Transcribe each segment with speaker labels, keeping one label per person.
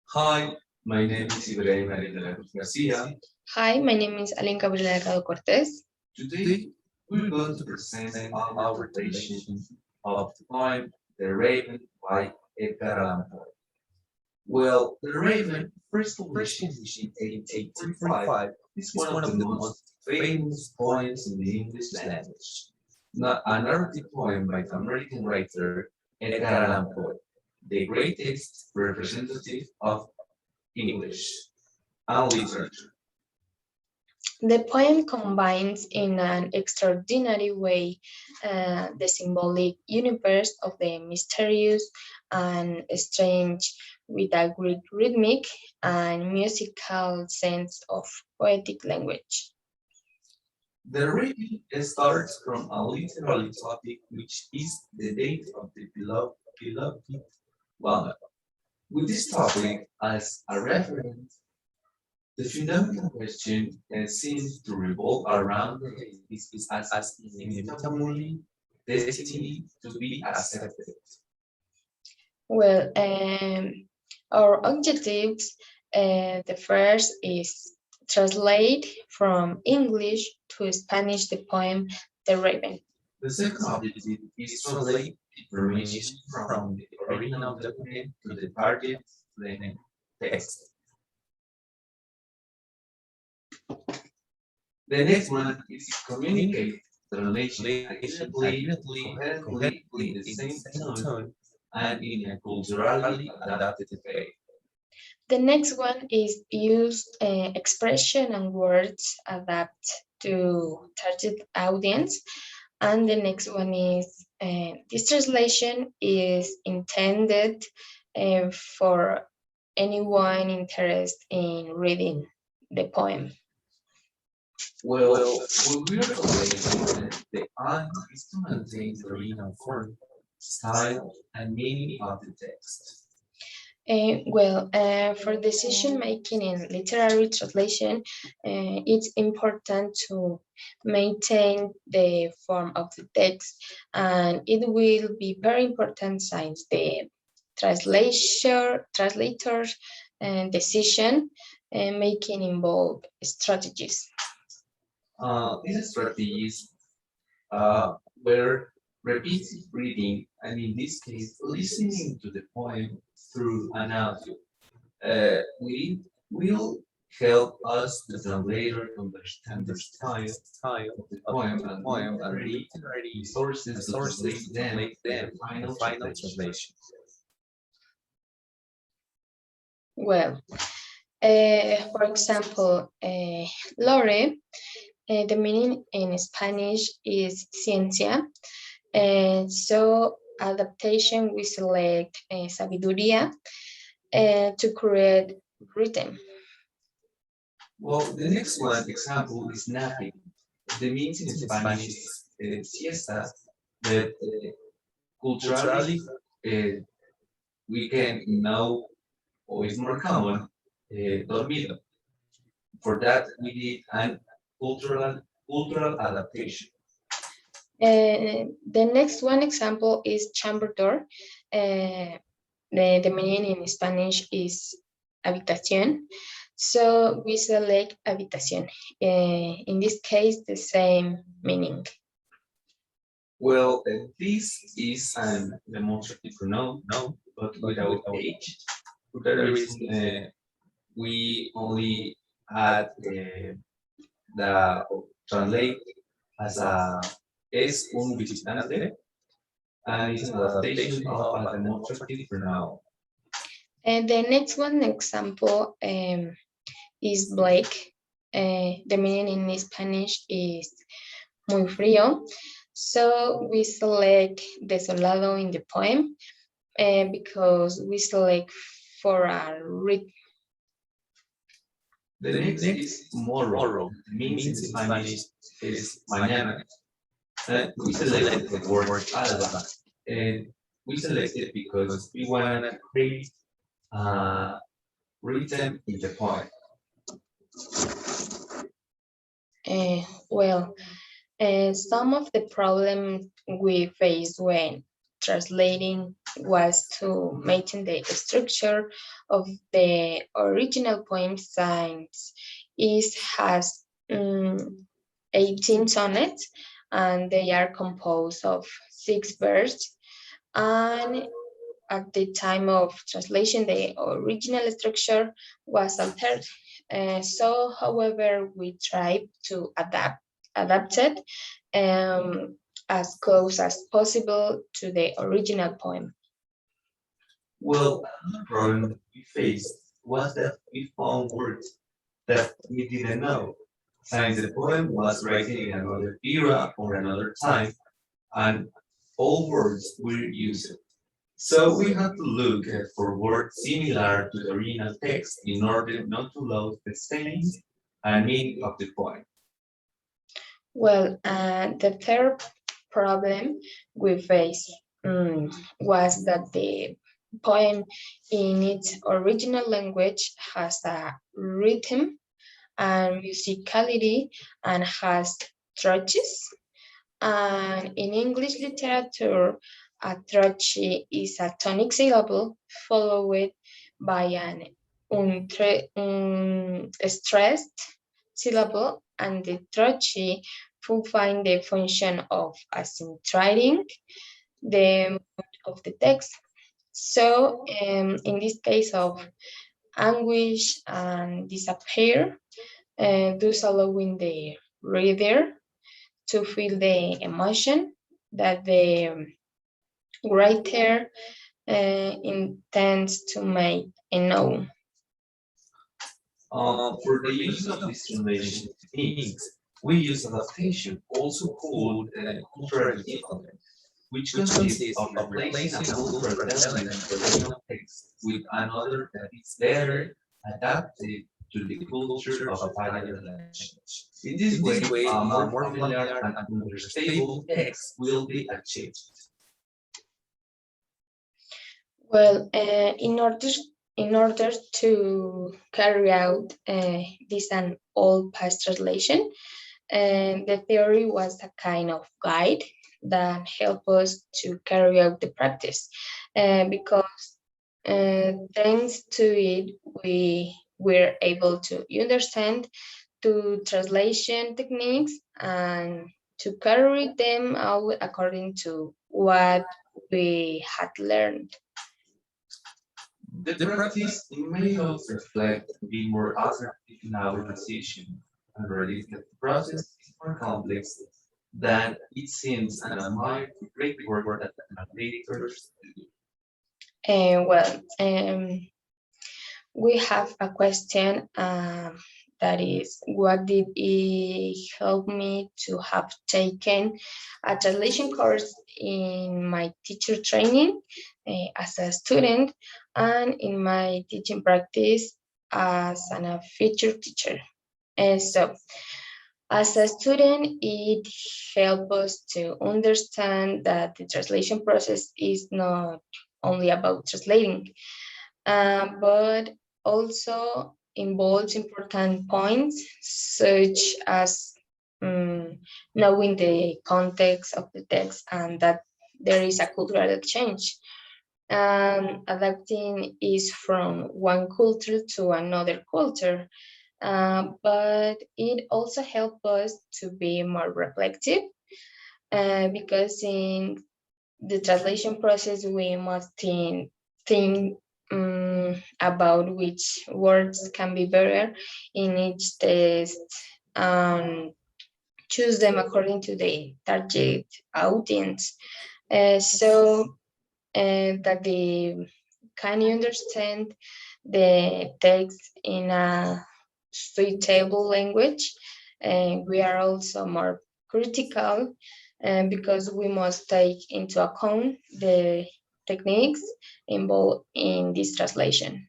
Speaker 1: Hi, my name is Ibrahim Arena Garcia.
Speaker 2: Hi, my name is Alin Gabriela Delgado Cortez.
Speaker 1: Today, we're going to present our interpretation of the poem The Raven by Edgar Allan Poe. Well, The Raven, first published in 1845, is one of the most famous poems in the English language. Not a narrative poem by the American writer Edgar Allan Poe, the greatest representative of English and literature.
Speaker 2: The poem combines in an extraordinary way the symbolic universe of the mysterious and strange with a great rhythmic and musical sense of poetic language.
Speaker 1: The reading starts from a literary topic, which is the date of the beloved woman. With this topic as a reference, the fundamental question seems to revolve around the is as inevitably destiny to be accepted.
Speaker 2: Well, our objectives, the first is translate from English to Spanish the poem The Raven.
Speaker 1: The second objective is translate information from the original document to the target text. The next one is communicate the relation accurately, coherently, in the same tone, and in a culturally adapted way.
Speaker 2: The next one is use expression and words adapt to target audience. And the next one is this translation is intended for anyone interested in reading the poem.
Speaker 1: Well, when we are translating, the aim is to maintain the original form, style, and meaning of the text.
Speaker 2: For decision making in literary translation, it's important to maintain the form of the text, and it will be very important since the translators and decision making involve strategies.
Speaker 1: These strategies were repeated reading, and in this case, listening to the poem through an audio. Will help us, the translator, understand the style of the poem and literary resources to translate them in the final translation.
Speaker 2: Well, for example, Lore, the meaning in Spanish is ciencia. So adaptation, we select sabiduría to create rhythm.
Speaker 1: Well, the next one example is napping. The means in Spanish is siesta, but culturally we can know, or is more common, dormido. For that, we need an cultural adaptation.
Speaker 2: The next one example is chamber door. The meaning in Spanish is habitación. So we select habitación. In this case, the same meaning.
Speaker 1: Well, this is an demonstrative pronoun, but without H. For that reason, we only add the translate as a es un visitante, and it's an adaptation of a demonstrative pronoun.
Speaker 2: And the next one example is Blake. The meaning in Spanish is muy frío. So we select desolado in the poem because we select for a rhythm.
Speaker 1: The next is tomorrow. Means in Spanish is mañana. We selected the word alba, and we selected because we want to create rhythm in the poem.
Speaker 2: Some of the problems we face when translating was to maintain the structure of the original poem since it has 18 sonnets and they are composed of 6 verses. And at the time of translation, the original structure was altered. So, however, we tried to adapt it as close as possible to the original poem.
Speaker 1: Well, another problem that we faced was that we found words that we didn't know, since the poem was written in another era or another time, and all words were used. So we had to look for words similar to the original text in order not to lose the sense and meaning of the poem.
Speaker 2: Well, the third problem we faced was that the poem in its original language has a rhythm and musicality and has troches. And in English literature, a trochee is a tonic syllable followed by an stressed syllable, and the trochee fulfilling the function of accentuating the mood of the text. So, in this case of anguish and disappear, thus allowing the reader to feel the emotion that the writer intends to make known.
Speaker 1: For the use of these translation techniques, we use adaptation, also called cultural development, which consists of replacing a cultural element in the original text with another that is better adapted to the culture of a particular language. In this way, a more familiar and understandable text will be achieved.
Speaker 2: Well, in order to carry out this an old past translation, the theory was a kind of guide that helped us to carry out the practice, because thanks to it, we were able to understand to translation techniques and to carry them out according to what we had learned.
Speaker 1: The practice made us reflect and be more assertive in our decision and realize that the process is more complex than it seems and admire the great work that translators do.
Speaker 2: Well, we have a question that is, what did it help me to have taken a translation course in my teacher training as a student and in my teaching practice as a future teacher? And so, as a student, it helps us to understand that the translation process is not only about translating, but also involves important points such as knowing the context of the text and that there is a cultural exchange. Adapting is from one culture to another culture, but it also helps us to be more reflective, because in the translation process we must think about which words can be better in each text and choose them according to the target audience. So that they can understand the text in a suitable language. And we are also more critical, because we must take into account the techniques involved in this translation.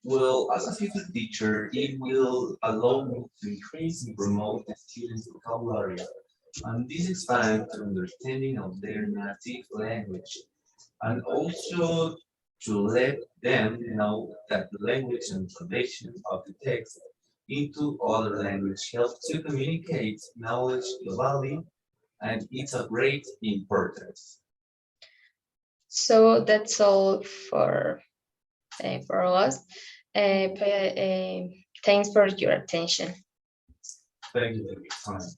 Speaker 1: Well, as a future teacher, it will allow me to increase and promote the students' vocabulary, and this expands their understanding of their native language, and also to let them know that the language and translation of the text into other language helps to communicate knowledge globally, and it's of great importance.
Speaker 2: So that's all for us. Thanks for your attention.
Speaker 1: Thank you for your time.